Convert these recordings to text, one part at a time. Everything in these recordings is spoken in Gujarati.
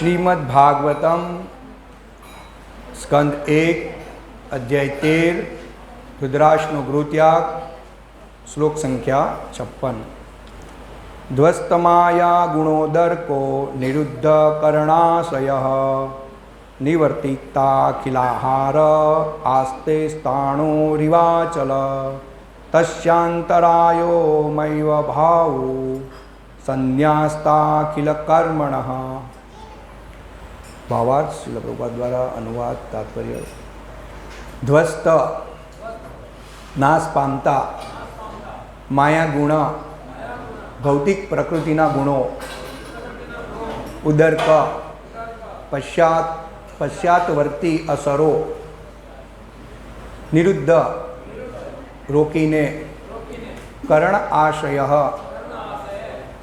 શ્રીમદ ભાગવતમ સ્કંદ 1 અધ્યાય 13 ધૃતરાષ્ટ્રનો ગૃહત્યાગ શ્લોક સંખ્યા 56 ધ્વસ્તમાયા ગુણોદર્કો નિરુદ્ધ કરણાશય નિવર્તિતાખિલાહાર આસ્તે સ્થાણો રિવાચલ તસ્યાંતરાયો મૈવ ભાવો સંન્યાસ્તાખિલ કર્મણઃ। ભાવાર્થ શ્રીલ પ્રભુપાદ દ્વારા અનુવાદ તાત્પર્ય। ધ્વસ્ત નાશ પામતા માયા ગુણ ભૌતિક પ્રકૃતિના ગુણો, ઉદર્ક પશ્ચાતવર્તી અસરો, નિરુદ્ધ રોકીને, કરણ આશય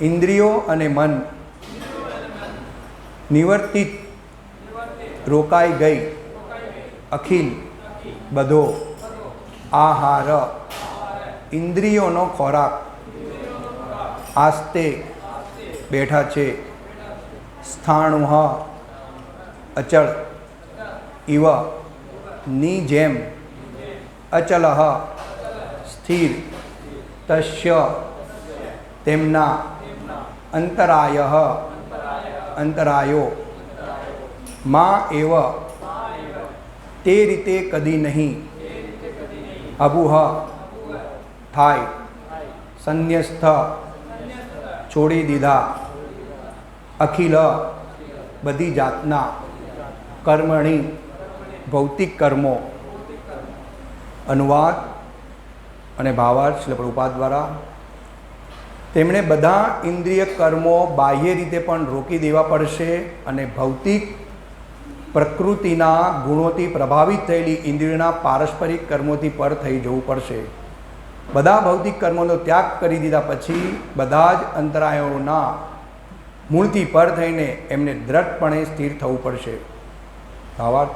ઇન્દ્રિયો અને મન, નિવર્તિત રોકાઈ ગઈ, અખિલ બધો, આહાર ઇન્દ્રિયોનો ખોરાક, આસ્તે બેઠા છે, સ્થાણુઃ અચળ, ઇવ ની જેમ, અચલઃ સ્થિર, તસ્ય તેમના, અંતરાય અંતરાયો, માં એવ તે રીતે કદી નહીં, અભુહ થાય, સંન્યસ્ત છોડી દીધા, અખિલ બધી જાતના, કર્મણી ભૌતિક કર્મો। અનુવાદ અને ભાવાર્થ શ્રીલ પ્રભુપાદ દ્વારા। તેમણે બધા ઇન્દ્રિય કર્મો બાહ્ય રીતે પણ રોકી દેવા પડશે અને ભૌતિક પ્રકૃતિના ગુણોથી પ્રભાવિત થયેલી ઇન્દ્રિયોના પારસ્પરિક કર્મોથી પર થઈ જવું પડશે। બધા ભૌતિક કર્મોનો ત્યાગ કરી દીધા પછી બધા જ અંતરાયોના મૂળથી પર થઈને એમને દ્રઢપણે સ્થિર થવું પડશે। ભાવાર્થ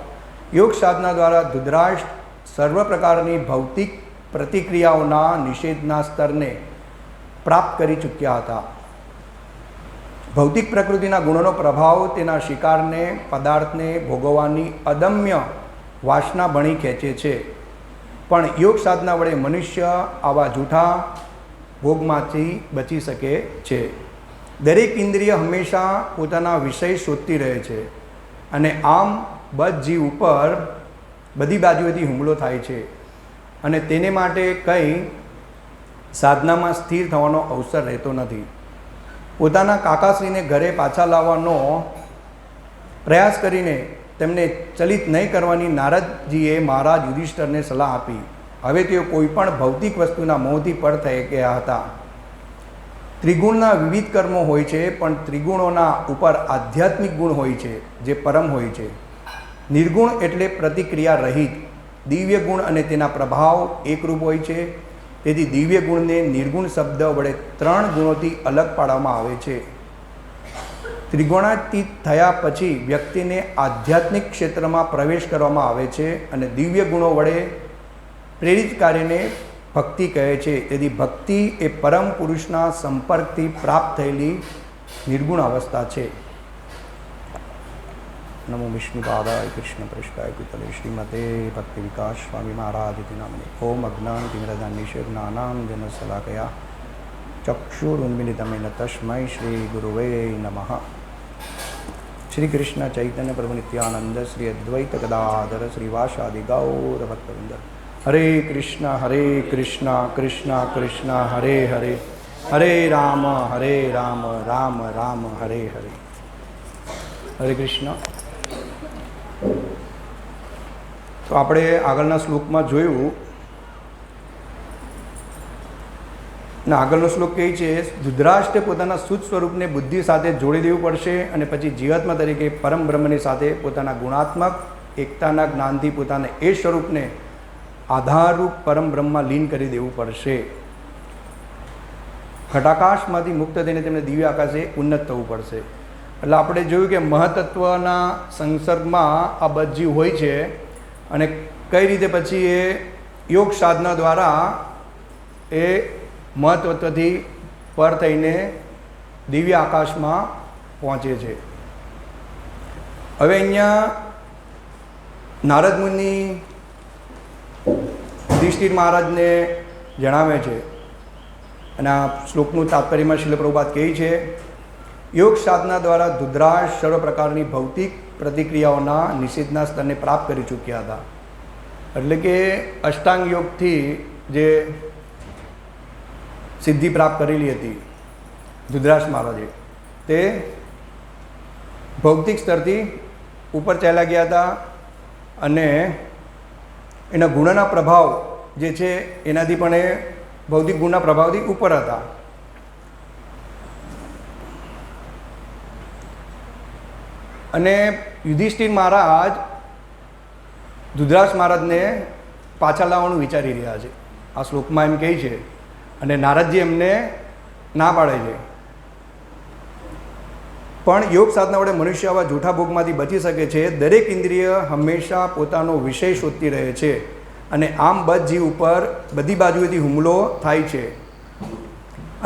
યોગ સાધના દ્વારા ધૃતરાષ્ટ્ર સર્વ પ્રકારની ભૌતિક પ્રતિક્રિયાઓના નિષેધના સ્તરને પ્રાપ્ત કરી ચૂક્યા હતા। ભૌતિક પ્રકૃતિના ગુણોનો પ્રભાવ તેના શિકારને, પદાર્થને ભોગવવાની અદમ્ય વાસના ભણી ખેંચે છે, પણ યોગ સાધના વડે મનુષ્ય આવા જૂઠા ભોગમાંથી બચી શકે છે। દરેક ઇન્દ્રિય હંમેશા પોતાના વિષય શોધતી રહે છે અને આમ બધ જીવ ઉપર બધી બાજુએથી હુમલો થાય છે અને તેને માટે કંઈ સાધનામાં સ્થિર થવાનો અવસર રહેતો નથી। પોતાના કાકાશ્રીને ઘરે પાછા લાવવાનો પ્રયાસ કરીને તેમને ચલિત નહીં કરવાની નારદજીએ મહારાજ યુધિષ્ઠિરને સલાહ આપી। હવે તેઓ કોઈ પણ ભૌતિક વસ્તુના મોહથી પર થઈ ગયા હતા। ત્રિગુણના વિવિધ કર્મો હોય છે, પણ ત્રિગુણોના ઉપર આધ્યાત્મિક ગુણ હોય છે જે પરમ હોય છે। નિર્ગુણ એટલે પ્રતિક્રિયા રહિત, દિવ્ય ગુણ અને તેના પ્રભાવ એકરૂપ હોય છે। તેથી દિવ્ય ગુણને નિર્ગુણ શબ્દ વડે 3 ગુણોથી અલગ પાડવામાં આવે છે। ત્રિગુણાતીત થયા પછી વ્યક્તિને આધ્યાત્મિક ક્ષેત્રમાં પ્રવેશ કરવામાં આવે છે અને દિવ્ય ગુણો વડે પ્રેરિત કાર્યને ભક્તિ કહે છે। તેથી ભક્તિ એ પરમ પુરુષના સંપર્કથી પ્રાપ્ત થયેલી નિર્ગુણ અવસ્થા છે। નમો વિષ્ણુપાદાય કૃષ્ણ પૃષ્ઠાય કૃતલે શ્રીમતે ભક્તિ વિકાસ સ્વામી મહારાજ નામને। ઓમ અજ્ઞાન તિમિરદાનિશ જ્ઞાનામ જન શલાકયા ચક્ષુરુન્મિલિતમેન તસ્મૈ શ્રી ગુરુવે નમઃ। શ્રી કૃષ્ણ ચૈતન્ય પ્રભુ નિત્યાનંદ શ્રી અદ્વૈત ગદાધર શ્રીવાસાદિ ગૌર ભક્તવૃંદ। હરે કૃષ્ણ કૃષ્ણ કૃષ્ણ હરે હરે, હરે રામ રામ રામ હરે હરે। હરે કૃષ્ણ। તો આપણે આગળના શ્લોકમાં જોયું ને આગળનો શ્લોક કહે છે ધૃતરાષ્ટ્રે પોતાના શુદ્ધ સ્વરૂપને બુદ્ધિ સાથે જોડી દેવું પડશે અને પછી જીવાત્મા તરીકે પરમ બ્રહ્મની સાથે પોતાના ગુણાત્મક એકતાના જ્ઞાનથી પોતાને એ સ્વરૂપને આધારરૂપ પરમ બ્રહ્મમાં લીન કરી દેવું પડશે। ઘટાકાશમાંથી મુક્ત થઈને તેમને દિવ્ય આકાશે ઉન્નત થવું પડશે। એટલે આપણે જોયું કે મહતત્વના સંસર્ગમાં આ બધી હોય છે અને કઈ રીતે પછી એ યોગ સાધના દ્વારા એ મહત્વથી પર થઈને દિવ્ય આકાશમાં પહોંચે છે। હવે અહીંયા નારદ મુનિ યુધિષ્ઠિર મહારાજને જણાવે છે અને આ શ્લોકનું તાત્પર્યમાં શીલ પ્રભુપાદ કહે છે, યોગ સાધના દ્વારા ધૃતરાષ્ટ્ર સર્વ પ્રકારની ભૌતિક પ્રતિક્રિયાઓના નિષેધના સ્તરને પ્રાપ્ત કરી ચૂક્યા હતા. એટલે કે અષ્ટાંગ યોગથી જે સિદ્ધિ પ્રાપ્ત કરેલી હતી ધૃતરાષ્ટ્ર મહારાજે, તે ભૌતિક સ્તરથી ઉપર ચાલ્યા ગયા હતા અને એના ગુણના પ્રભાવ જે છે એનાથી પણ એ ભૌતિક ગુણના પ્રભાવથી ઉપર હતા. અને યુધિષ્ઠિર મહારાજ ધૃતરાષ્ટ્ર મહારાજને પાછા લાવવાનું વિચારી રહ્યા છે. આ શ્લોકમાં એમ કહે છે અને નારદજી એમને ના પાડે છે. પણ યોગ સાધના વડે મનુષ્ય આવા જૂઠા ભોગમાંથી બચી શકે છે. દરેક ઇન્દ્રિય હંમેશા પોતાનો વિષય શોધતી રહે છે અને આમ બધ જીવ ઉપર બધી બાજુએથી હુમલો થાય છે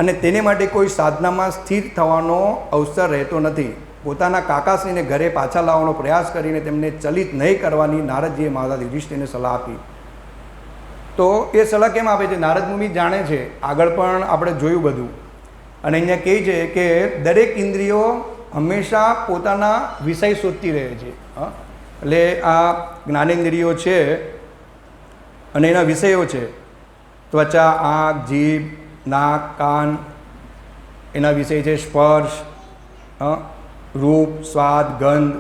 અને તેને માટે કોઈ સાધનામાં સ્થિર થવાનો અવસર રહેતો નથી. પોતાના કાકાશ્રીને ઘરે પાછા લાવવાનો પ્રયાસ કરીને તેમને ચલિત નહીં કરવાની નારદજીએ મહારાજ યુધિષ્ઠિરને સલાહ આપી. તો એ સલાહ કેમ આપે છે? નારદ મુનિ જાણે છે, આગળ પણ આપણે જોયું બધું. અને અહીંયા કહે છે કે દરેક ઇન્દ્રિયો હંમેશા પોતાના વિષય શોધતી રહે છે. એટલે આ જ્ઞાનેન્દ્રિયો છે અને એના વિષયો છે ત્વચા, આંખ, જીભ, નાક, કાન, એના વિષય છે સ્પર્શ, રૂપ, સ્વાદ, ગંધ.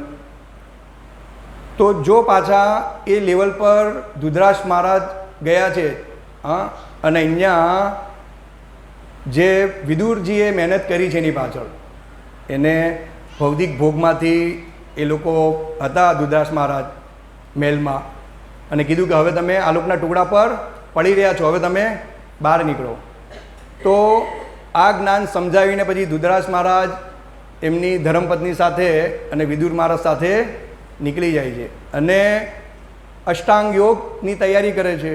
તો જો પાછા એ લેવલ પર ધૃતરાષ્ટ્ર મહારાજ ગયા છે અને અહીંયા જે વિદુરજીએ મહેનત કરી છે એની પાછળ, એને ભૌતિક ભોગમાંથી એ લોકો હતા ધૃતરાષ્ટ્ર મહારાજ મહેલમાં, અને કીધું કે હવે તમે આ લોકોના ટુકડા પર પડી રહ્યા છો, હવે તમે બહાર નીકળો. તો આ જ્ઞાન સમજાવીને પછી ધૃતરાષ્ટ્ર મહારાજ એમની ધર્મપત્ની સાથે અને વિદુર મહારાજ સાથે નીકળી જાય છે અને અષ્ટાંગ યોગની તૈયારી કરે છે.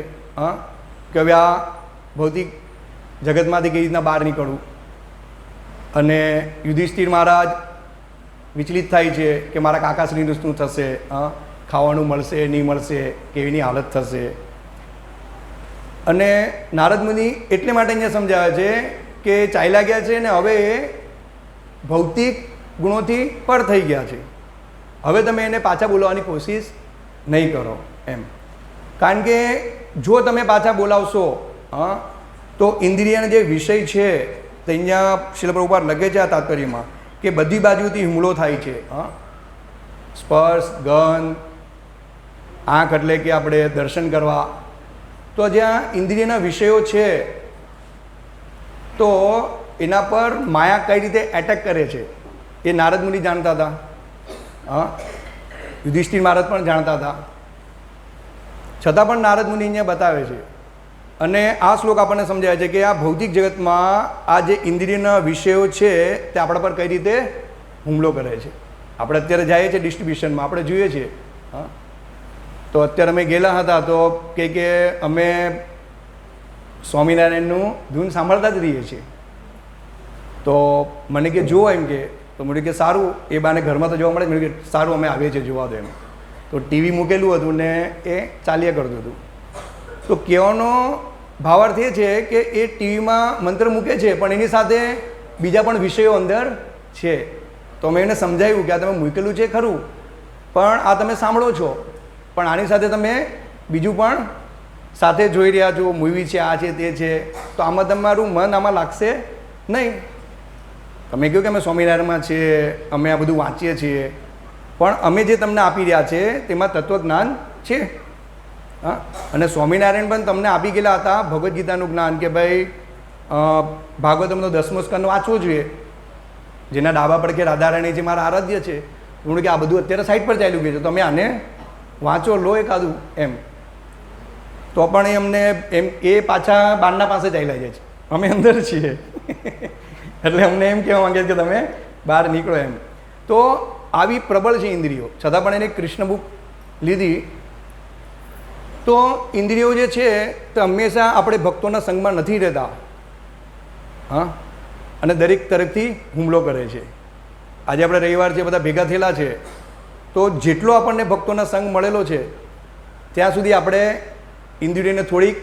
કે હવે આ ભૌતિક જગતમાંથી કઈ રીતના બહાર નીકળવું. અને યુધિષ્ઠિર મહારાજ વિચલિત થાય છે કે મારા કાકાશ્રીનું શું થશે, ખાવાનું મળશે નહીં મળશે, કેવીની હાલત થશે. અને નારદ મુનિ એટલે માટે અહીંયા સમજાવે છે કે ચાલ્યા ગયા છે ને હવે ભૌતિક ગુણોથી પર થઈ ગયા છે, હવે તમે એને પાછા બોલાવવાની કોશિશ નહીં કરો એમ. કારણ કે જો તમે પાછા બોલાવશો તો ઇન્દ્રિયના જે વિષય છે તો અહીંયા શીલ પ્રભુપાદ લખે છે આ તાત્પર્યમાં કે બધી બાજુથી હુમલો થાય છે. સ્પર્શ, ગંધ, આંખ એટલે કે આપણે દર્શન કરવા. તો જ્યાં ઇન્દ્રિયના વિષયો છે તો એના પર માયા કઈ રીતે એટેક કરે છે એ નારદ મુનિ જાણતા હતા, યુધિષ્ઠિર મહારાજ પણ જાણતા હતા. છતાં પણ નારદ મુનિ અહીંયા બતાવે છે અને આ શ્લોક આપણને સમજાય છે કે આ ભૌતિક જગતમાં આ જે ઇન્દ્રિયના વિષયો છે તે આપણા પર કઈ રીતે હુમલો કરે છે. આપણે અત્યારે જઈએ છીએ ડિસ્ટ્રીબ્યુશનમાં, આપણે જોઈએ છીએ. તો અત્યારે અમે ગયેલા હતા તો કે અમે સ્વામિનારાયણનું ધૂન સાંભળતા જ રહીએ છીએ. તો મને કે જુઓ એમ કે, તો મને કે સારું, એ બાને ઘરમાં તો જોવા મળે. મને કે સારું અમે આવીએ છીએ, જોવા દો એમ. તો ટીવી મૂકેલું હતું ને એ ચાલ્યા કરતું હતું. તો કહેવાનો ભાવાર્થ એ છે કે એ ટીવીમાં મંત્ર મૂકે છે પણ એની સાથે બીજા પણ વિષયો અંદર છે. તો મેં એને સમજાવ્યું કે આ તમે મૂકેલું છે ખરું, પણ આ તમે સાંભળો છો, પણ આની સાથે તમે બીજું પણ સાથે જોઈ રહ્યા છો, મૂવી છે, આ છે, તે છે. તો આમાં તમારું મન આમાં લાગશે નહીં. તમે કહ્યું કે અમે સ્વામિનારાયણમાં છીએ, અમે આ બધું વાંચીએ છીએ, પણ અમે જે તમને આપી રહ્યા છે તેમાં તત્વજ્ઞાન છે. અને સ્વામિનારાયણ પણ તમને આપી ગયેલા હતા ભગવદ્ ગીતાનું જ્ઞાન કે ભાઈ ભાગવતમનો 10મો સ્કંદ વાંચવો જોઈએ. જેના ડાબા પડખે રાધારાણી જે મારા આરાધ્ય છે, એમણે કે આ બધું અત્યારે સાઈડ પર ચાલ્યું ગયું છે, તમે આને વાંચો, લો એકાદું એમ. તો પણ એમને એમ એ પાછા બારના પાસે ચાલ્યા જાય છે, અમે અંદર છીએ. એટલે અમને એમ કહેવા માંગે છે કે તમે બહાર નીકળો એમ. તો આવી પ્રબળ છે ઇન્દ્રિયો, છતાં પણ એને કૃષ્ણ બુક લીધી. તો ઇન્દ્રિયો જે છે તે હંમેશા આપણે ભક્તોના સંગમાં નથી રહેતા, અને દરેક તરફથી હુમલો કરે છે. આજે આપણે રવિવાર છે, બધા ભેગા થયેલા છે, તો જેટલો આપણને ભક્તોના સંગ મળેલો છે ત્યાં સુધી આપણે ઇન્દ્રિયોને થોડીક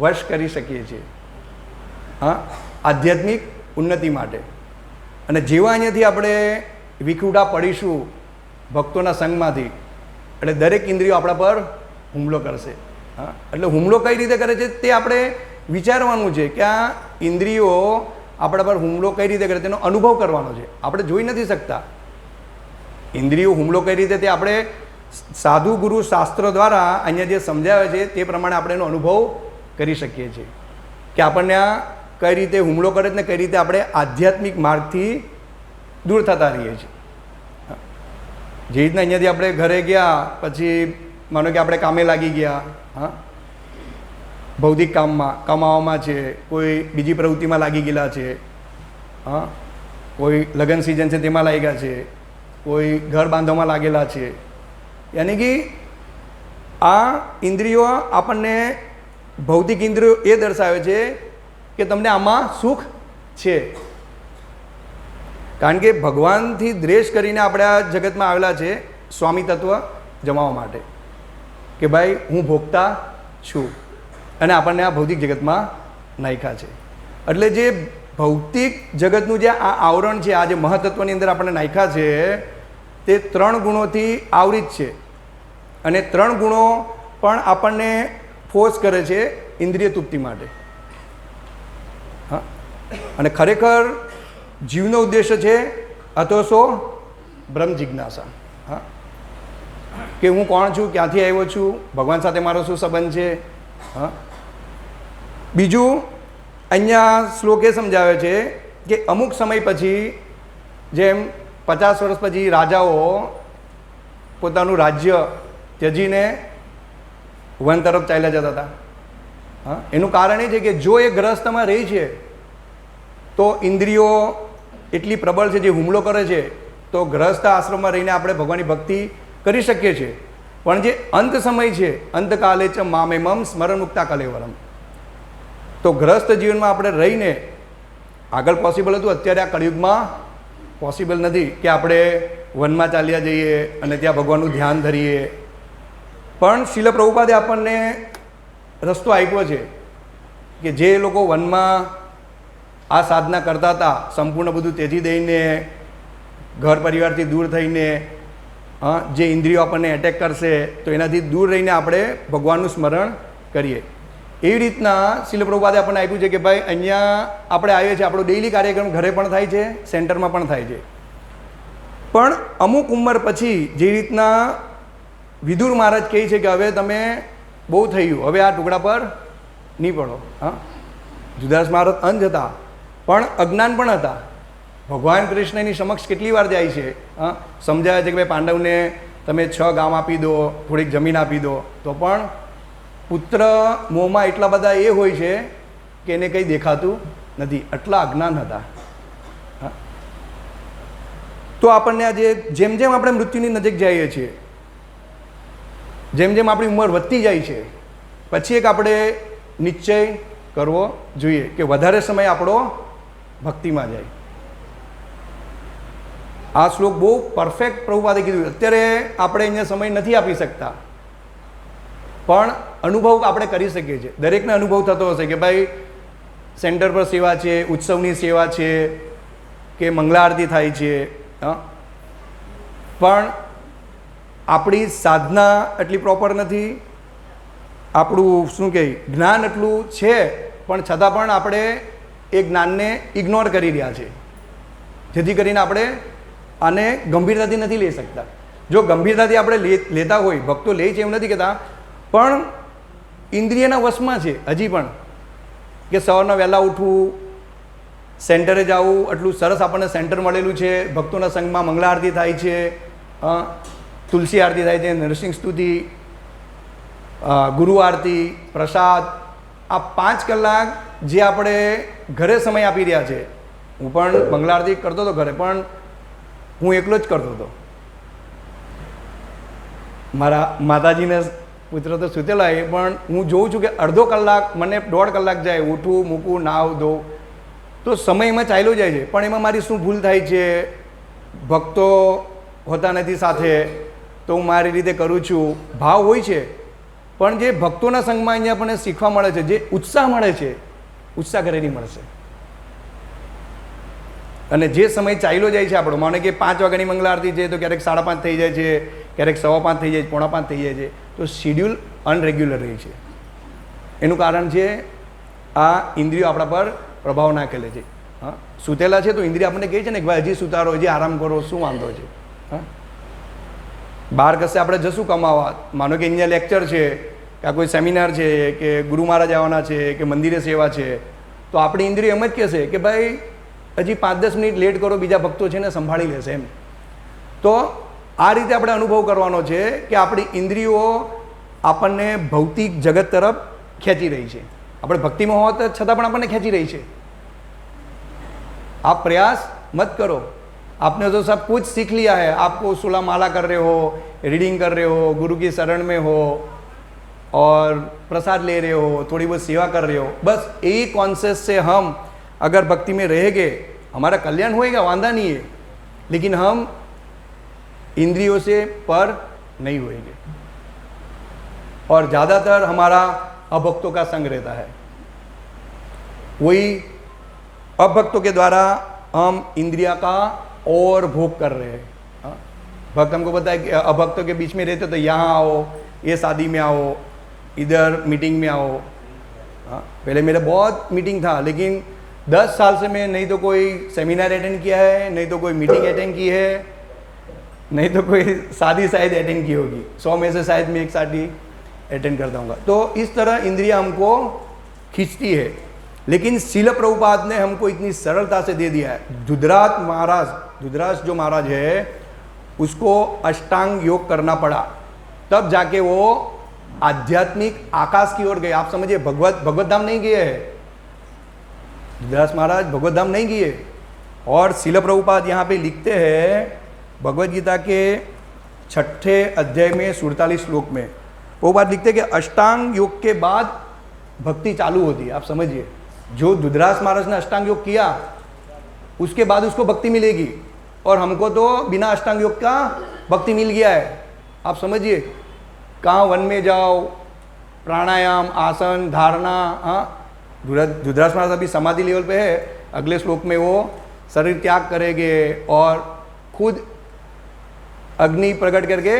વશ કરી શકીએ છીએ, હા, આધ્યાત્મિક ઉન્નતિ માટે. અને જેવા અહીંયાથી આપણે વિખૂટા પડીશું ભક્તોના સંગમાંથી, એટલે દરેક ઇન્દ્રિયો આપણા પર હુમલો કરશે. હા, એટલે હુમલો કઈ રીતે કરે છે તે આપણે વિચારવાનું છે કે આ ઇન્દ્રિયો આપણા પર હુમલો કઈ રીતે કરે તેનો અનુભવ કરવાનો છે. આપણે જોઈ નથી શકતા ઇન્દ્રિયો હુમલો કઈ રીતે, તે આપણે સાધુ ગુરુ શાસ્ત્રો દ્વારા અહીંયા જે સમજાવે છે તે પ્રમાણે આપણે એનો અનુભવ કરી શકીએ છીએ કે આપણને આ કઈ રીતે હુમલો કરે છે ને કઈ રીતે આપણે આધ્યાત્મિક માર્ગથી દૂર થતા રહીએ છીએ. જે રીતના અહીંયાથી આપણે ઘરે ગયા પછી માનો કે આપણે કામે લાગી ગયા, હા, ભૌતિક કામમાં કમાવામાં છે, કોઈ બીજી પ્રવૃત્તિમાં લાગી ગયેલા છે, હા, કોઈ લગ્ન સિઝન છે તેમાં લાગ્યા છે, કોઈ ઘર બાંધવામાં લાગેલા છે. યાની કે આ ઇન્દ્રિયો આપણને ભૌતિક ઇન્દ્રિયો એ દર્શાવે છે કે તમને આમાં સુખ છે. કારણ કે ભગવાનથી દ્વેષ કરીને આપણે આ જગતમાં આવેલા છે સ્વામી તત્વ જમાવવા માટે કે ભાઈ હું ભોગતા છું, અને આપણને આ ભૌતિક જગતમાં નાખ્યા છે. એટલે જે ભૌતિક જગતનું જે આ આવરણ છે, આ જે મહતત્વની અંદર આપણને નાખ્યા છે તે 3 ગુણોથી આવરિત છે. અને 3 ગુણો પણ આપણને ફોર્સ કરે છે ઇન્દ્રિય તૃપ્તિ માટે. હા, અને ખરેખર જીવનો ઉદ્દેશ્ય છે અતોસો બ્રહ્મ જિજ્ઞાસા. હા, કે હું કોણ છું, ક્યાંથી આવ્યો છું, ભગવાન સાથે મારો શું સંબંધ છે. હા, બીજું અહીંયા શ્લોક એ સમજાવે છે કે અમુક સમય પછી, જેમ 50 વર્ષ પછી રાજાઓ પોતાનું રાજ્ય ત્યજીને વન તરફ ચાલ્યા જતા હતા. હા, એનું કારણ એ છે કે જો એ ગ્રહસ્થમાં રહી છે તો ઇન્દ્રિયો એટલી પ્રબળ છે જે હુમલો કરે છે, તો ગ્રહસ્થ આશ્રમમાં રહીને આપણે ભગવાનની ભક્તિ કરી શકીએ છીએ. પણ જે અંત સમય છે, અંતકાલે ચ મામેમમ સ્મરણ મુક્તા કલેવરમ, તો ગ્રસ્ત જીવનમાં આપણે રહીને આગળ પોસિબલ હતું, અત્યારે આ કળિયુગમાં પોસિબલ નથી કે આપણે વનમાં ચાલ્યા જઈએ અને ત્યાં ભગવાનનું ધ્યાન ધરીએ. પણ શીલ પ્રભુપાદે આપણને રસ્તો આપ્યો છે કે જે લોકો વનમાં આ સાધના કરતા હતા, સંપૂર્ણ બધું ત્યજી દઈને, ઘર પરિવારથી દૂર થઈને, જે ઇન્દ્રિયો આપણને એટેક કરશે તો એનાથી દૂર રહીને આપણે ભગવાનનું સ્મરણ કરીએ. એવી રીતના શીલ પ્રભુપાદે આપણને આપ્યું છે કે ભાઈ અહીંયા આપણે આવીએ છીએ, આપણો ડેઇલી કાર્યક્રમ ઘરે પણ થાય છે, સેન્ટરમાં પણ થાય છે. પણ અમુક ઉંમર પછી જે રીતના વિદુર મહારાજ કહે છે કે હવે તમે બહુ થઈ ગયું, હવે આ ટુકડા પર નહીં પડો. હા, જુદાસ મહારાજ અંધ હતા પણ અજ્ઞાન પણ હતા. ભગવાન કૃષ્ણની સમક્ષ કેટલી વાર જાય છે, હા, સમજાવે છે કે ભાઈ પાંડવને તમે 6 ગામ આપી દો, થોડીક જમીન આપી દો, તો પણ પુત્ર મોહમાં એટલા બધા એ હોય છે કે એને કંઈ દેખાતું નથી, આટલા અજ્ઞાન હતા. હા, તો આપણને આજે જેમ જેમ આપણે મૃત્યુની નજીક જઈએ છીએ, જેમ જેમ આપણી ઉંમર વધતી જાય છે, પછી એક આપણે નિશ્ચય કરવો જોઈએ કે વધારે સમય આપણો ભક્તિમાં જાય. આ શ્લોક બહુ પરફેક્ટ પ્રભુપાદે કીધું. અત્યારે આપણે અહીંયા સમય નથી આપી શકતા, પણ અનુભવ આપણે કરી શકીએ છીએ. દરેકને અનુભવ થતો હશે કે ભાઈ સેન્ટર પર સેવા છે, ઉત્સવની સેવા છે, કે મંગલા આરતી થાય છે, પણ આપણી સાધના એટલી પ્રોપર નથી, આપણું શું કહે જ્ઞાન એટલું છે, પણ છતાં પણ આપણે એ જ્ઞાનને ઇગ્નોર કરી રહ્યા છે, જેથી કરીને આપણે આને ગંભીરતાથી નથી લઈ શકતા. જો ગંભીરતાથી આપણે લેતા હોય, ભક્તો લે છે એમ નથી કહેતા, પણ ઇન્દ્રિયના વશમાં છે હજી પણ, કે સવારના વહેલા ઉઠવું, સેન્ટરે જવું, એટલું સરસ આપણને સેન્ટર મળેલું છે, ભક્તોના સંઘમાં મંગલા આરતી થાય છે, તુલસી આરતી થાય છે, નરસિંહ સ્તુતિ, ગુરુ આરતી, પ્રસાદ, આ 5 કલાક જે આપણે ઘરે સમય આપી રહ્યા છે. હું પણ મંગલા આરતી કરતો હતો ઘરે, પણ હું એકલો જ કરતો હતો. મારા માતાજીને પુત્ર તો સૂતેલા એ, પણ હું જોઉં છું કે અડધો કલાક મને 1.5 કલાક જાય, ઉઠવું, મૂકવું, નાવ ધોવું, તો સમય એમાં ચાલ્યો જાય છે. પણ એમાં મારી શું ભૂલ થાય છે, ભક્તો હોતા નથી સાથે, તો હું મારી રીતે કરું છું, ભાવ હોય છે, પણ જે ભક્તોના સંગમાં અહીંયા આપણને શીખવા મળે છે, જે ઉત્સાહ મળે છે, ઉત્સાહ ઘરે નહીં મળશે. અને જે સમય ચાલ્યો જાય છે આપણો, માનો કે 5 વાગ્યાની મંગલા આરતી છે તો ક્યારેક 5:30 થઈ જાય છે, ક્યારેક 4:15 થઈ જાય છે, 4:45 થઈ જાય છે, તો શિડ્યુલ અનરેગ્યુલર રહે છે. એનું કારણ છે આ ઇન્દ્રિયો આપણા પર પ્રભાવ નાખેલે છે. હા, સૂતેલા છે તો ઇન્દ્રિય આપણને કહે છે ને કે ભાઈ હજી સુતારો, હજી આરામ કરો, શું વાંધો છે. હા, બહાર કશે આપણે જશું કમાવા, માનો કે અહીંયા લેક્ચર છે કે આ કોઈ સેમિનાર છે કે ગુરુ મહારાજ આવવાના છે કે મંદિરે સેવા છે, તો આપણી ઇન્દ્રિય એમ જ કહેશે કે ભાઈ હજી 5-10 મિનિટ લેટ કરો, બીજા ભક્તો છે ને સંભાળી લેશે એમ. તો આ રીતે આપણે અનુભવ કરવાનો છે કે આપણી ઇન્દ્રિયો આપણને ભૌતિક જગત તરફ ખેંચી રહી છે. આપણે ભક્તિમાં હોવા છતાં પણ આપણને ખેંચી રહી છે. आप प्रयास मत करो, आपने तो सब कुछ सीख लिया है, आपको सुला माला कर रहे हो, रीडिंग कर रहे हो, गुरु की शरण में हो और प्रसाद ले रहे हो, थोड़ी बहुत सेवा कर रहे हो, बस यही कॉन्सेप्ट से हम अगर भक्ति में रहेंगे हमारा कल्याण होएगा, वांदा नहीं है, लेकिन हम इंद्रियों से पर नहीं होएंगे और ज़्यादातर हमारा अभक्तों का संग रहता है. वही अभक्तों के द्वारा हम इंद्रिया का और भोग कर रहे हैं. भक्त हमको पता है कि अभक्तों के बीच में रहते तो यहाँ आओ, ये शादी में आओ, इधर मीटिंग में आओ. पहले मेरा बहुत मीटिंग था, लेकिन 10 साल से मैं नहीं तो कोई सेमिनार अटेंड किया है, नहीं तो कोई मीटिंग अटेंड की है, नहीं तो कोई शादी शायद अटेंड की होगी. 100 में से शायद मैं एक शादी अटेंड करता हूँ. तो इस तरह इंद्रिया हमको खींचती है. लेकिन शिल प्रभुपाद ने हमको इतनी सरलता से दे दिया है. धुतराष्ट्र जो महाराज है उसको अष्टांग योग करना पड़ा, तब जाके वो आध्यात्मिक आकाश की ओर गए. आप समझिए, भगवत धाम नहीं गए हैं धुतराष्ट्र महाराज, भगवत धाम नहीं गए. और शिल प्रभुपाद यहाँ पे लिखते हैं भगवद गीता के 6ठे अध्याय में 47 श्लोक में प्रभुपाद लिखते हैं कि अष्टांग योग के बाद भक्ति चालू होती है. आप समझिए, जो धुतराष्ट्र महाराज ने अष्टांग योग किया उसके बाद उसको भक्ति मिलेगी, और हमको तो बिना अष्टांग योग का भक्ति मिल गया है. आप समझिए, कहाँ वन में जाओ, प्राणायाम, आसन, धारणा. हाँ, धुतराष्ट्र महाराज अभी समाधि लेवल पे है. अगले श्लोक में वो शरीर त्याग करेंगे और खुद अग्नि प्रकट करके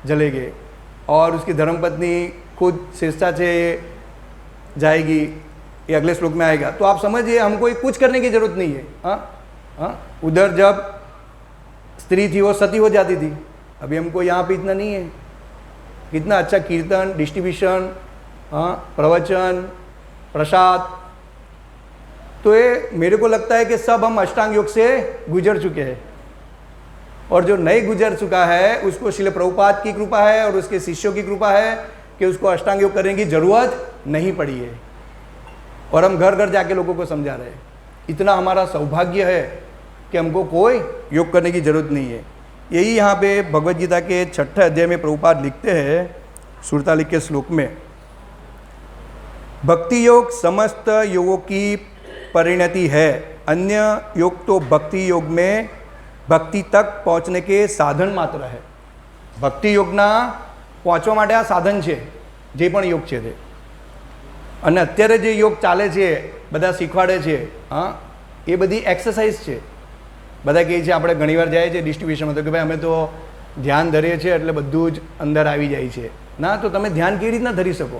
जलेंगे, और उसकी धर्मपत्नी खुद स्वेच्छा से जाएगी. ये अगले श्लोक में आएगा. तो आप समझिए, हमको कुछ करने की जरूरत नहीं है. हाँ, उधर जब स्त्री थी वो सती हो जाती थी, अभी हमको यहाँ पे इतना नहीं है. कितना अच्छा कीर्तन, डिस्ट्रीब्यूशन, प्रवचन, प्रसाद. तो ये मेरे को लगता है कि सब हम अष्टांग योग से गुजर चुके हैं, और जो नहीं गुजर चुका है उसको श्रील प्रभुपाद की कृपा है और उसके शिष्यों की कृपा है कि उसको अष्टांग योग करने की जरूरत नहीं पड़ी है, और हम घर घर जाके लोगों को समझा रहे हैं. इतना हमारा सौभाग्य है कि हमको कोई योग करने की जरूरत नहीं है. यही यहाँ पे भगवद गीता के 6ठे अध्याय में प्रभुपाद लिखते हैं 47 के श्लोक में, भक्ति योग समस्त योगों की परिणति है, अन्य योग तो भक्ति योग में भक्ति तक पहुँचने के साधन मात्र है. भक्ति योगना પહોંચવા માટે આ સાધન છે, જે પણ યોગ છે તે. અને અત્યારે જે યોગ ચાલે છે, બધા શીખવાડે છે, હા, એ બધી એક્સરસાઇઝ છે. બધા કહે છે, આપણે ઘણીવાર જાય છે ડિસ્ટ્રીબ્યુશનમાં તો કે ભાઈ અમે તો ધ્યાન ધરીએ છીએ એટલે બધું જ અંદર આવી જાય છે. ના, તો તમે ધ્યાન કેવી રીતના ધરી શકો?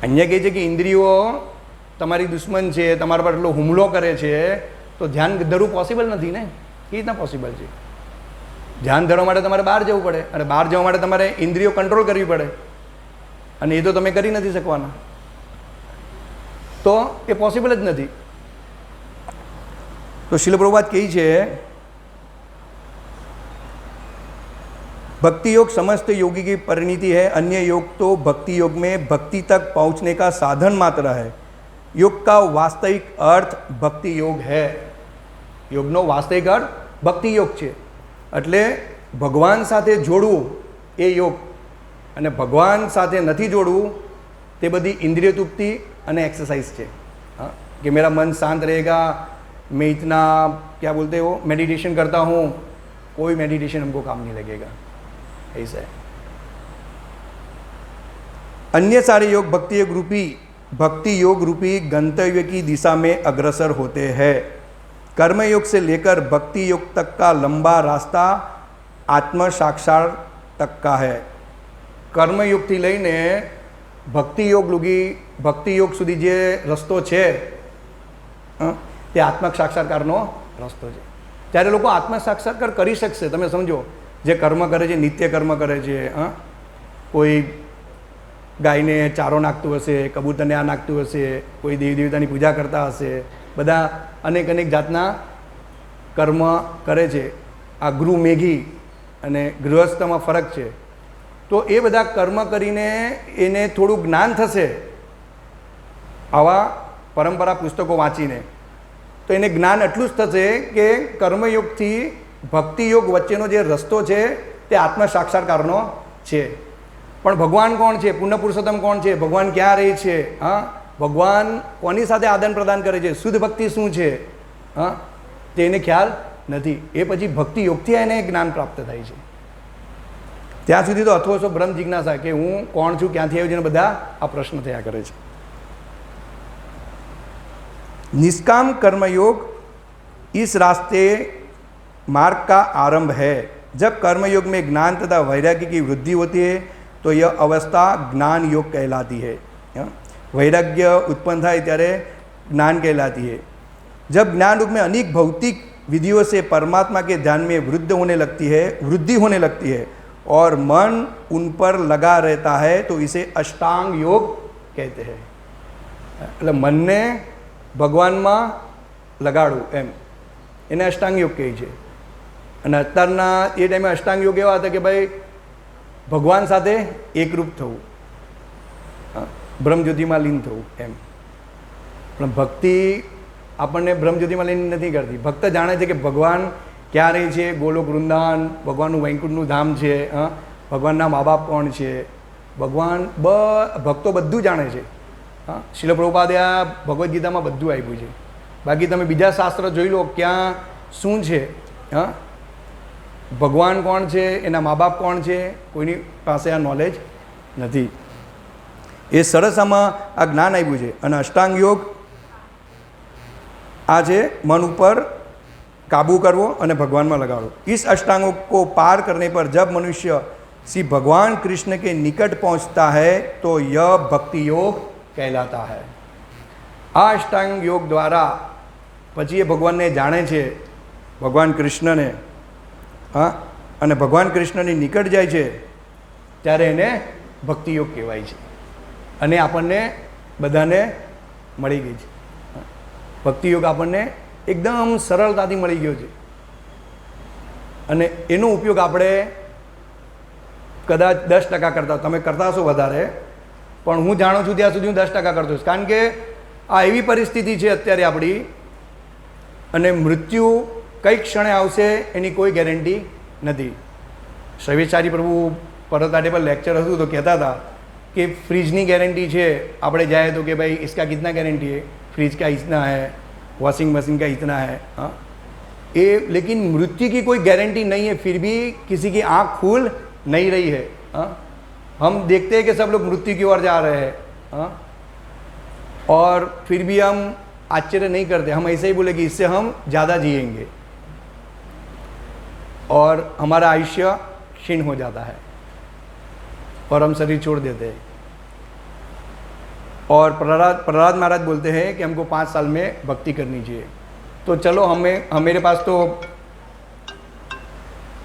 અહીંયા કહે છે કે ઇન્દ્રિયો તમારી દુશ્મન છે, તમારા પર એટલો હુમલો કરે છે, તો ધ્યાન ધરવું પોસિબલ નથી ને. કેવી રીતના પોસિબલ છે? ધ્યાન ધરવા માટે તમારે બહાર જવું પડે, અને બહાર જવા માટે તમારે ઇન્દ્રિયો કંટ્રોલ કરવી પડે, અને એ તો તમે કરી નથી શકવાના. તો એ પોસિબલ જ નથી. તો શીલ પ્રભુપાદ કહે છે, भक्ति योग समस्त योगी की परिणति है, अन्य योग तो भक्ति योग में भक्ति तक पहुंचने का साधन मात्र है. योग का वास्तविक अर्थ भक्ति योग है. યોગનો વાસ્તવિક અર્થ ભક્તિ યોગ છે. એટલે ભગવાન સાથે જોડવું એ યોગ, અને ભગવાન સાથે નથી જોડવું તે બધી ઇન્દ્રિય તૃપ્તિ અને एक्सरसाइज છે. हाँ, कि मेरा मन शांत रहेगा, मैं इतना क्या बोलते हो मेडिटेशन करता हूँ, कोई मेडिटेशन हमको काम नहीं लगेगा. ऐसा है। अन्य सारे योग भक्ति योग रूपी गंतव्य की दिशा में अग्रसर होते हैं। कर्मयोग से लेकर भक्ति योग तक का लंबा रास्ता आत्म साक्षात तक का है। कर्मयोग थी लईने भक्ति योग सुधी जे रस्तो छे ते आत्म साक्षात्कारनो रस्तो छे। त्यारे लोको आत्म साक्षात्कार करी शकशे। तमे समजो, जे कर्म करे छे, नित्य कर्म करे छे, कोई गायने चारो नाखतुं हशे, कबूतरने आ नाखतुं हशे, कोई देवी देवतानी पूजा करता हशे, बधा अनेक जातना कर्म करे छे। आ गृह मेघी अने गृहस्थमां फरक छे। तो ए बधा कर्म करीने एने थोड़ुं ज्ञान थशे आवा परंपरा पुस्तकों वाँचीने, तो एने ज्ञान एटलुं ज थशे के कर्मयोगथी भक्ति योग वच्चेनो जे रस्तो छे ते आत्म साक्षात्कारनो छे। पण भगवान कोण छे? पुण्य पुरुषोत्तम कोण छे? भगवान क्यां रहे छे? भगवान कोनी साथे आदान प्रदान करे छे? शुद्ध भक्ति शुं छे? तेने ख्याल नथी। ए पछी भक्ति योगथी एने ज्ञान प्राप्त थाय छे। त्यां सुधी तो अथवा ब्रह्म जिज्ञासा के हूँ कोण छूँ, क्यांथी आव्यो छुं, बधा आ प्रश्न थया करे छे। निष्काम कर्मयोग इस रास्ते मार्ग का आरंभ है। जब कर्मयोग में ज्ञान तथा वैराग्य की वृद्धि होती है तो यह अवस्था ज्ञान योग कहलाती है। वैराग्य उत्पन्न થાય ત્યારે ज्ञान कहलाती है। जब ज्ञान योग में अनेक भौतिक विधियों से परमात्मा के ध्यान में वृद्धि होने लगती है और मन उन पर लगा रहता है तो इसे अष्टांग योग कहते हैं। એટલે મનને ભગવાનમાં લગાડવું એમ એને અષ્ટાંગ યોગ કહે છે। અને અત્યારના એ ટાઈમે અષ્ટાંગ યોગ એવા હતા કે ભાઈ ભગવાન સાથે એકરૂપ થવું, બ્રહ્મજ્યોતિમાં લીન થવું એમ। પણ ભક્તિ આપણને બ્રહ્મજ્યોતિમાં લીન નથી કરતી। ભક્ત જાણે છે કે ભગવાન ક્યાં રહે છે, ગોલોક વૃંદાવન, ભગવાનનું વૈકુંઠનું ધામ છે, ભગવાનના મા બાપ કોણ છે, ભગવાન ભક્તો બધું જાણે છે। શીલ પ્રભુપાદે આ ભગવદ્ ગીતામાં બધું આપ્યું છે। બાકી તમે બીજા શાસ્ત્ર જોઈ લો ક્યાં શું છે, ભગવાન કોણ છે, એના મા બાપ કોણ છે, કોઈની પાસે આ નોલેજ નથી। એ સરસ આમાં આ જ્ઞાન આપ્યું છે। અને અષ્ટાંગ યોગ આ છે મન ઉપર काबू करवो और भगवान में लगाड़ो। इस अष्टांगों को पार करने पर जब मनुष्य श्री भगवान कृष्ण के निकट पहुंचता है तो यह भक्ति योग कहलाता है। आ अष्टांग योग द्वारा पछी ये भगवान ने जाने छे, भगवान कृष्ण ने, अने भगवान कृष्ण ने निकट जाय छे त्यारे एने भक्ति योग कहेवाय छे। अने आपणने बधाने मळी गई छे। भक्ति योग आपणने एकदम सरलताथी मळी गयो छे अने एनो उपयोग आपणे कदाच 10% करता, तमे करता हशो वधारे, पण हूँ जाणुं छुं त्यां सुधी हूँ 10% करतो छुं। कारण के आ एवी परिस्थिति छे अत्यारे आपणी, अने मृत्यु कई क्षणे आवशे एनी कोई गेरंटी नथी। शैवेचारी प्रभु परताटे पर लेक्चर हतुं तो कहेता हता कि फ्रीजनी गेरंटी छे, आपणे जाए तो कि भाई इसका कितना गारंटी है, फ्रीज का इतना है, वॉशिंग मशीन का इतना है। लेकिन मृत्यु की कोई गारंटी नहीं है, फिर भी किसी की आंख खुल नहीं रही है। हम देखते हैं कि सब लोग मृत्यु की ओर जा रहे हैं, और फिर भी हम आश्चर्य नहीं करते। हम ऐसे ही बोले कि इससे हम ज़्यादा जिएंगे और हमारा आयुष्य क्षीण हो जाता है और हम शरीर छोड़ देते हैं। और प्रहलाद महाराज बोलते हैं कि हमको 5 साल में भक्ति करनी चाहिए। तो चलो मेरे पास तो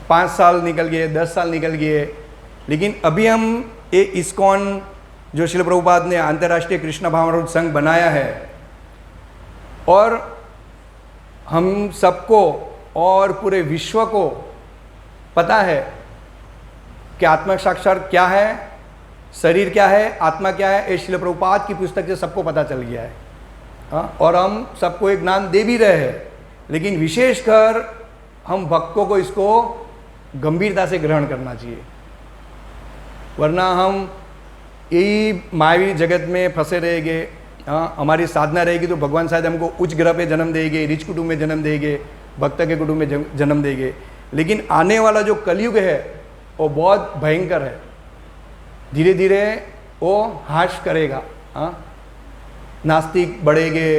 5 साल निकल गए, 10 साल निकल गए, लेकिन अभी हम ये इस्कॉन जो श्रील प्रभुपाद ने अंतर्राष्ट्रीय कृष्ण भावनामृत संघ बनाया है, और हम सबको और पूरे विश्व को पता है कि आत्म साक्षात क्या है, शरीर क्या है, आत्मा क्या है। ये श्रील प्रभुपाद की पुस्तक से सबको पता चल गया है। और हम सबको एक ज्ञान दे भी रहे हैं, लेकिन विशेषकर हम भक्तों को इसको गंभीरता से ग्रहण करना चाहिए, वरना हम यही मायावी जगत में फंसे रहेंगे। हमारी साधना रहेगी तो भगवान शायद हमको उच्च ग्रह पे जन्म देंगे, रिच कुटुंब में जन्म देंगे, भक्त के कुटुंब में जन्म देंगे, लेकिन आने वाला जो कलयुग है वो बहुत भयंकर है। धीरे धीरे वो हाश करेगा। हाँ, नास्तिक बढ़ेंगे।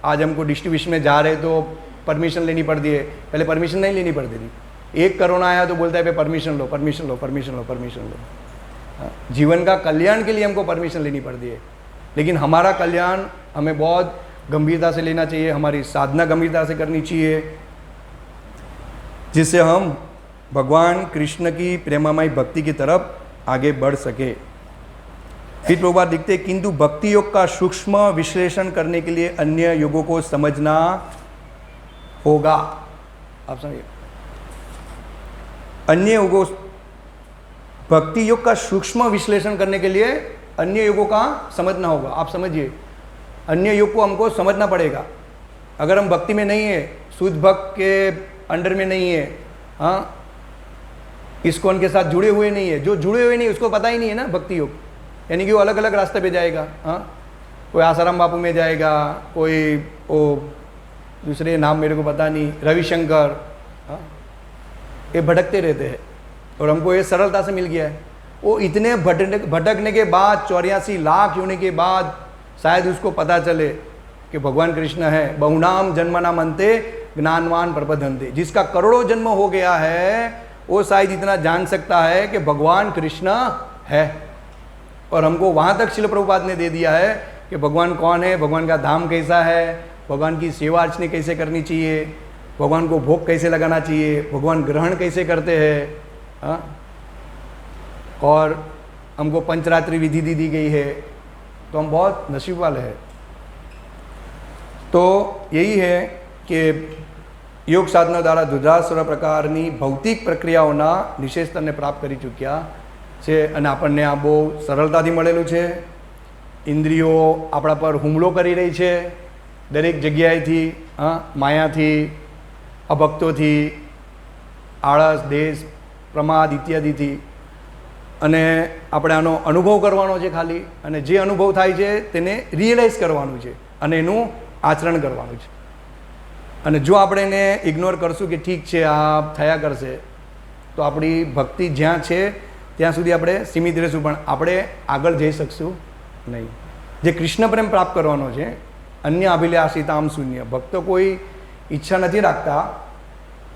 आज हमको डिस्ट्रीब्यूशन में जा रहे तो परमिशन लेनी पड़ती है, पहले परमिशन नहीं लेनी पड़ती थी। एक कोरोना आया तो बोलता है पे परमिशन लो, परमिशन लो, परमिशन लो, परमिशन लो। हाँ, जीवन का कल्याण के लिए हमको परमिशन लेनी पड़ती है, लेकिन हमारा कल्याण हमें बहुत गंभीरता से लेना चाहिए, हमारी साधना गंभीरता से करनी चाहिए, जिससे हम भगवान कृष्ण की प्रेमामय भक्ति की तरफ आगे बढ़ सके। फिर प्रभुपाद लिखते, किंतु भक्ति योग का सूक्ष्म विश्लेषण करने के लिए अन्य योगों को समझना होगा। आप समझिए, अन्य योगों, भक्ति योग का सूक्ष्म विश्लेषण करने के लिए अन्य योगों का समझना होगा। आप समझिए, अन्य योग को हमको समझना पड़ेगा। अगर हम भक्ति में नहीं है, शुद्ध भक्त के अंडर में नहीं है, हाँ, इस्कॉन के साथ जुड़े हुए नहीं है, जो जुड़े हुए नहीं उसको पता ही नहीं है ना भक्ति योग, यानी कि वो अलग अलग रास्ते पे जाएगा। हाँ, कोई आसाराम बापू में जाएगा, कोई वो दूसरे नाम मेरे को पता नहीं, रविशंकर। हाँ, ये भटकते रहते हैं और हमको ये सरलता से मिल गया है। वो इतने भटकने के बाद 84 लाख होने के बाद शायद उसको पता चले कि भगवान कृष्ण है। बहुनाम जन्मनाम अंते ज्ञानवान प्रपद्यन्ते। जिसका करोड़ों जन्म हो गया है वो शायद इतना जान सकता है कि भगवान कृष्ण है। और हमको वहाँ तक शिल प्रभुपाद ने दे दिया है कि भगवान कौन है, भगवान का धाम कैसा है, भगवान की सेवा अर्चना कैसे करनी चाहिए, भगवान को भोग कैसे लगाना चाहिए, भगवान ग्रहण कैसे करते हैं। हाँ, और हमको पंचरात्रि विधि दी गई है, तो हम बहुत नसीब वाले हैं। तो यही है कि યોગ સાધના દ્વારા જુદા પ્રકારની ભૌતિક પ્રક્રિયાઓના નિશેષ સ્તરને પ્રાપ્ત કરી ચૂક્યા છે અને આપણને આ બહુ સરળતાથી મળેલું છે। ઇન્દ્રિયો આપણા પર હુમલો કરી રહી છે દરેક જગ્યાએથી, હા, માયાથી, અભક્તોથી, આળસ, દેશ, પ્રમાદ ઇત્યાદિથી, અને આપણે આનો અનુભવ કરવાનો છે ખાલી, અને જે અનુભવ થાય છે તેને રિયલાઇઝ કરવાનું છે અને એનું આચરણ કરવાનું છે। અને જો આપણે એને ઇગ્નોર કરશું કે ઠીક છે આ થયા કરશે, તો આપણી ભક્તિ જ્યાં છે ત્યાં સુધી આપણે સીમિત રહીશું, પણ આપણે આગળ જઈ શકશું નહીં। જે કૃષ્ણ પ્રેમ પ્રાપ્ત કરવાનો છે, અન્ય અભિલાષિતામ શૂન્ય। ભક્તો કોઈ ઈચ્છા નથી રાખતા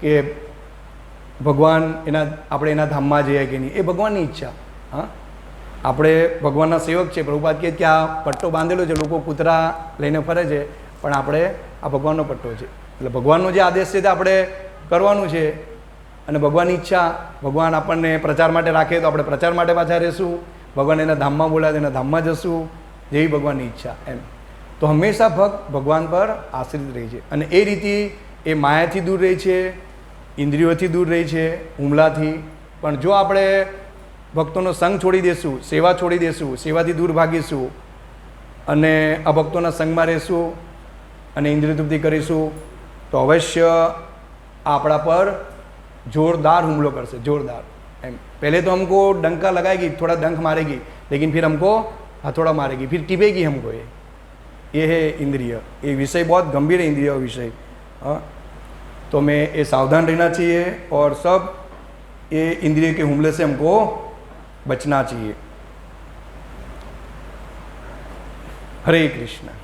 કે ભગવાન આપણે એના ધામમાં જઈએ કે નહીં, એ ભગવાનની ઈચ્છા। હા, આપણે ભગવાનના સેવક છે। પ્રભુપાદ કહે કે આ પટ્ટો બાંધેલો છે, લોકો કૂતરા લઈને ફરે છે, પણ આપણે આ ભગવાનનો પટ્ટો છે। એટલે ભગવાનનો જે આદેશ છે તે આપણે કરવાનું છે, અને ભગવાનની ઈચ્છા, ભગવાન આપણને પ્રચાર માટે રાખે તો આપણે પ્રચાર માટે પાછા રહેશું, ભગવાન એના ધામમાં બોલાવે એના ધામમાં જશું, જેવી ભગવાનની ઈચ્છા એમ। તો હંમેશા ભક્ત ભગવાન પર આશ્રિત રહે છે, અને એ રીતે એ માયાથી દૂર રહે છે, ઇન્દ્રિયોથી દૂર રહે છે, હુમલાથી। પણ જો આપણે ભક્તોનો સંગ છોડી દેશું, સેવા છોડી દેશું, સેવાથી દૂર ભાગીશું અને અભક્તોના સંગમાં રહેશું અને ઇન્દ્રિય તૃપ્તિ કરીશું, तो अवश्य आपड़ा पर जोरदार हमलो करसे, जोरदार एम। पहले तो हमको डंका लगाएगी, थोड़ा डंक मारेगी, लेकिन फिर हमको हथौड़ा मारेगी, फिर टिपेगी हमको। ये है इंद्रिय। ये विषय बहुत गंभीर है, इंद्रिय विषय। हाँ, तो हमें ये सावधान रहना चाहिए और सब ये इंद्रिय के हमले से हमको बचना चाहिए। हरे कृष्ण।